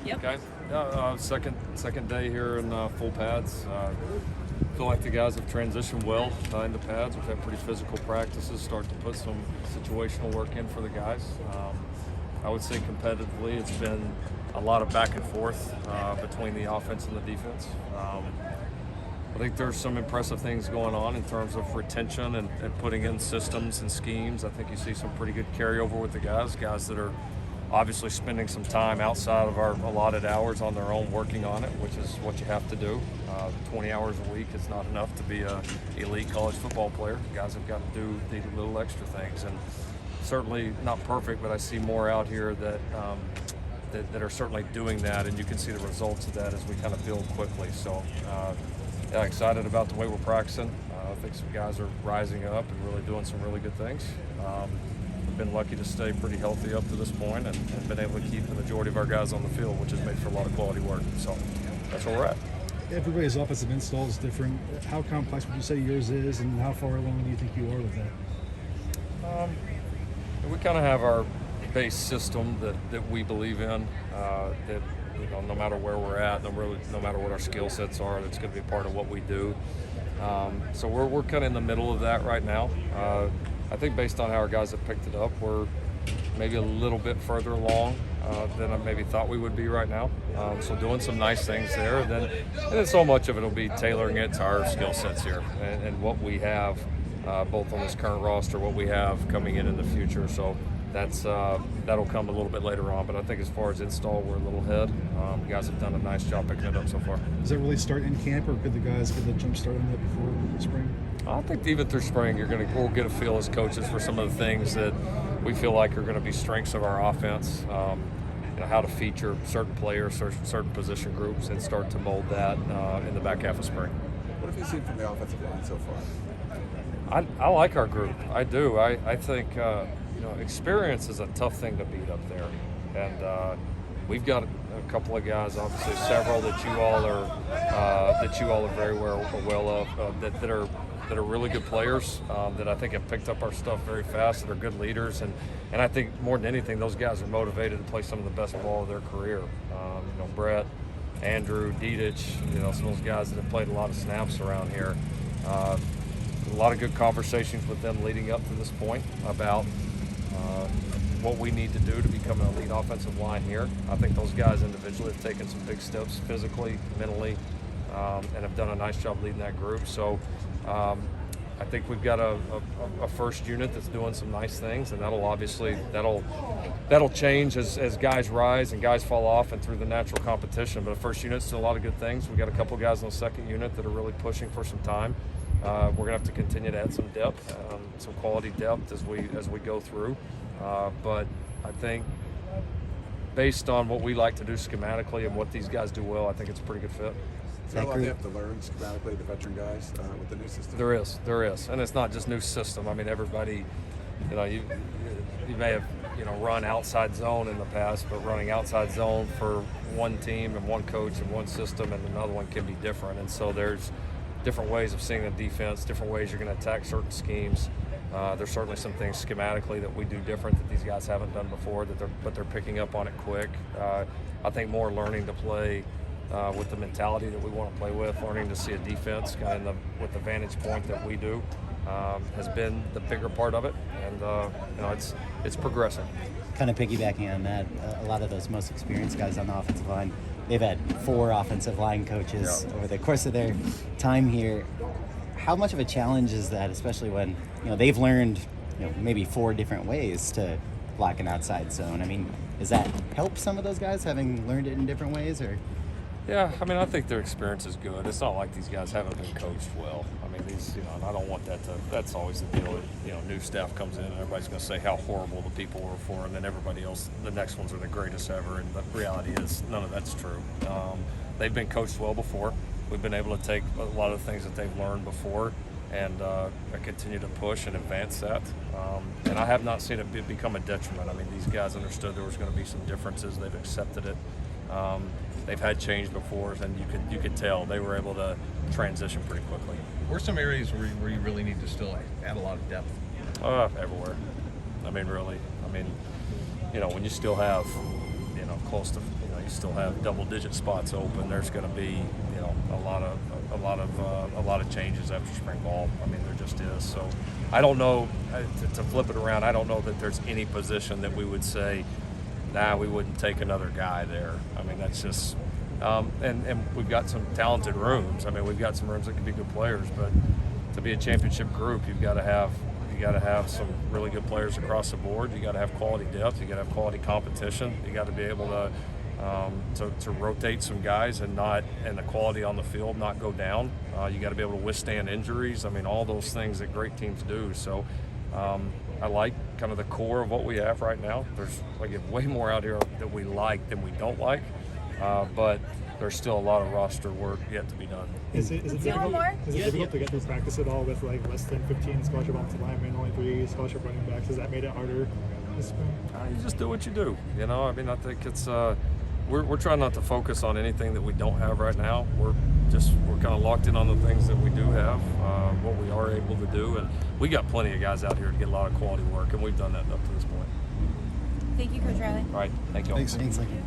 Yep. Okay. Second day here in full pads. Feel like the guys have transitioned well into pads. We've had pretty physical practices, starting to put some situational work in for the guys. I would say competitively, it's been a lot of back and forth between the offense and the defense. I think there's some impressive things going on in terms of retention and putting in systems and schemes. I think you see some pretty good carryover with the guys that are obviously spending some time outside of our allotted hours on their own working on it, which is what you have to do. 20 hours a week is not enough to be an elite college football player. Guys have got to do the little extra things, and certainly not perfect, but I see more out here that are certainly doing that, and you can see the results of that as we kind of build quickly. So yeah, excited about the way we're practicing. I think some guys are rising up and really doing some really good things. We've been lucky to stay pretty healthy up to this point and been able to keep the majority of our guys on the field, which has made for a lot of quality work. So that's where we're at. Everybody's offensive install is different. How complex would you say yours is, and how far along do you think you are with that? We kind of have our base system that we believe in, that no matter where we're at, no matter what our skill sets are, that's going to be part of what we do. So we're kind of in the middle of that right now. I think based on how our guys have picked it up, we're maybe a little bit further along than I maybe thought we would be right now. So doing some nice things there, and then so much of it will be tailoring it to our skill sets here and what we have both on this current roster, what we have coming in the future. So that'll come a little bit later on, but I think as far as install, we're a little ahead. You guys have done a nice job picking it up so far. Does that really start in camp, or could the guys get the jump start on that before spring? I think even through spring, we'll get a feel as coaches for some of the things that we feel like are going to be strengths of our offense. How to feature certain players, certain position groups, and start to mold that in the back half of spring. What have you seen from the offensive line so far? I like our group. I do. I think experience is a tough thing to beat up there, and we've got a couple of guys, obviously several that you all are very well of that are really good players that I think have picked up our stuff very fast, that are good leaders, and I think more than anything, those guys are motivated to play some of the best ball of their career. Brett, Andrew, Dedich, some of those guys that have played a lot of snaps around here. A lot of good conversations with them leading up to this point about what we need to do to become an elite offensive line here. I think those guys individually have taken some big steps physically, mentally, and have done a nice job leading that group. So I think we've got a first unit that's doing some nice things, and that'll change as guys rise and guys fall off and through the natural competition. But a first unit's doing a lot of good things. We've got a couple of guys on the second unit that are really pushing for some time. We're going to have to continue to add some depth, some quality depth as we go through. But I think based on what we like to do schematically and what these guys do well, I think it's a pretty good fit. Is there a lot they have to learn schematically, the veteran guys, with the new system? There is, and it's not just new system. I mean, everybody, you may have run outside zone in the past, but running outside zone for one team and one coach and one system and another one can be different. And so there's different ways of seeing the defense, different ways you're going to attack certain schemes. There's certainly some things schematically that we do different that these guys haven't done before, but they're picking up on it quick. I think more learning to play with the mentality that we want to play with, learning to see a defense kind of with the vantage point that we do has been the bigger part of it, and it's progressing. Kind of piggybacking on that, a lot of those most experienced guys on the offensive line, they've had 4 offensive line coaches over the course of their time here. How much of a challenge is that, especially when they've learned maybe 4 different ways to block an outside zone? I mean, does that help some of those guys having learned it in different ways, or? Yeah, I mean, I think their experience is good. It's not like these guys haven't been coached well. I mean, and I don't want that to. That's always the deal. New staff comes in and everybody's going to say how horrible the people were for, and then everybody else, the next ones are the greatest ever. And the reality is, none of that's true. They've been coached well before. We've been able to take a lot of the things that they've learned before and continue to push and advance that. And I have not seen it become a detriment. I mean, these guys understood there was going to be some differences. They've accepted it. They've had change before, and you could tell they were able to transition pretty quickly. Where are some areas where you really need to still add a lot of depth? Everywhere. I mean, really. I mean, when you still have, close to, you still have double-digit spots open. There's going to be, you know, a lot of changes after spring ball. I mean, there just is. So I don't know, to flip it around, I don't know that there's any position that we would say, nah, we wouldn't take another guy there. I mean, that's just and we've got some talented rooms. I mean, we've got some rooms that could be good players, but to be a championship group, you've got to have some really good players across the board. You got to have quality depth. You got to have quality competition. You got to be able to rotate some guys and the quality on the field not go down. You got to be able to withstand injuries. I mean, all those things that great teams do. So I like kind of the core of what we have right now. There's way more out here that we like than we don't like, but there's still a lot of roster work yet to be done. Is it difficult to get through practice at all with like less than 15 scholarship offensive linemen, only 3 scholarship running backs? Has that made it harder this spring? You just do what you do. You know, I mean, I think it's we're trying not to focus on anything that we don't have right now. We're kind of locked in on the things that we do have, what we are able to do, and we got plenty of guys out here to get a lot of quality work, and we've done that up to this point. Thank you, Coach Riley. All right, thank you all. Thanks. Thanks, Lincoln.